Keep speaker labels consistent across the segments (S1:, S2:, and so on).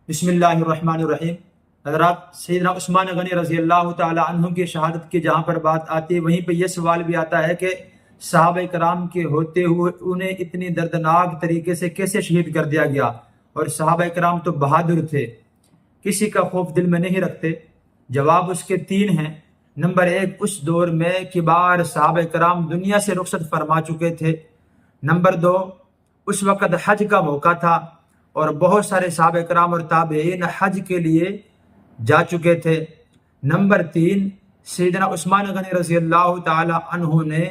S1: بسم اللہ الرحمن الرحیم۔ حضرات، سیدنا عثمان غنی رضی اللہ تعالی عنہ کی شہادت کی جہاں پر بات آتی ہے وہیں پہ یہ سوال بھی آتا ہے کہ صحابہ کرام کے ہوتے ہوئے انہیں اتنی دردناک طریقے سے کیسے شہید کر دیا گیا؟ اور صحابہ کرام تو بہادر تھے، کسی کا خوف دل میں نہیں رکھتے۔ جواب اس کے تین ہیں۔ نمبر ایک، اس دور میں کبار صحابہ کرام دنیا سے رخصت فرما چکے تھے۔ نمبر دو، اس وقت حج کا موقع تھا اور بہت سارے صحابہ کرام اور تابعین حج کے لیے جا چکے تھے۔ نمبر تین، سیدنا عثمان غنی رضی اللہ تعالی عنہ نے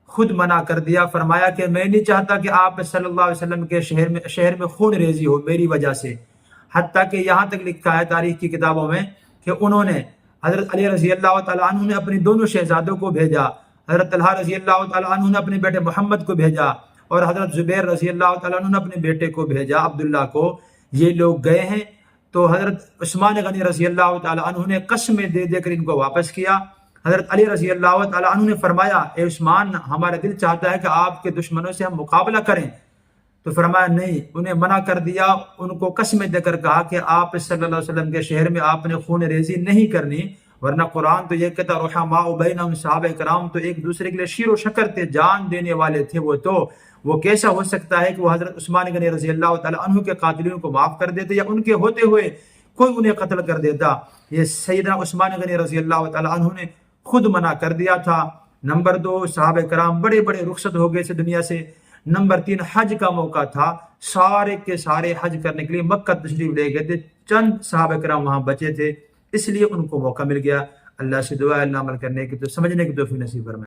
S1: خود منع کر دیا، فرمایا کہ میں نہیں چاہتا کہ آپ صلی اللہ علیہ وسلم کے شہر میں خون ریزی ہو میری وجہ سے۔ حتیٰ کہ یہاں تک لکھا ہے تاریخ کی کتابوں میں کہ انہوں نے حضرت علی رضی اللہ تعالی عنہ نے اپنی دونوں شہزادوں کو بھیجا، حضرت طلحہ رضی اللہ تعالی عنہ نے اپنے بیٹے محمد کو بھیجا اور حضرت زبیر رضی اللہ تعالی عنہ نے اپنے بیٹے کو بھیجا عبداللہ کو۔ یہ لوگ گئے ہیں تو حضرت عثمان غنی رضی اللہ تعالی عنہ نے قسمیں دے دے کر ان کو واپس کیا۔ حضرت علی رضی اللہ تعالی عنہ نے فرمایا، اے عثمان، ہمارا دل چاہتا ہے کہ آپ کے دشمنوں سے ہم مقابلہ کریں، تو فرمایا نہیں، انہیں منع کر دیا۔ ان کو قسمیں دے کر کہا کہ آپ صلی اللہ علیہ وسلم کے شہر میں آپ نے خون ریزی نہیں کرنی، ورنہ قرآن تو یہ کہتا رحماء بینہم، صحابہ کرام تو ایک دوسرے کے لیے شیر و شکر تھے، جان دینے والے تھے۔ وہ کیسا ہو سکتا ہے کہ وہ حضرت عثمان غنی رضی اللہ تعالی عنہ کے قاتلین کو معاف کر دیتے یا ان کے ہوتے ہوئے کوئی انہیں قتل کر دیتا؟ یہ سیدنا عثمان غنی رضی اللہ تعالی عنہ نے خود منع کر دیا تھا۔ نمبر دو، صحابہ کرام بڑے بڑے رخصت ہو گئے تھے دنیا سے۔ نمبر تین، حج کا موقع تھا، سارے کے سارے حج کرنے کے لیے مکہ تشریف لے گئے تھے، چند صحابہ کرام وہاں بچے تھے، اس لیے ان کو موقع مل گیا۔ اللہ سے دعا ہے اللہ عمل کرنے کی تو سمجھنے کی توفیق نصیب فرمائے۔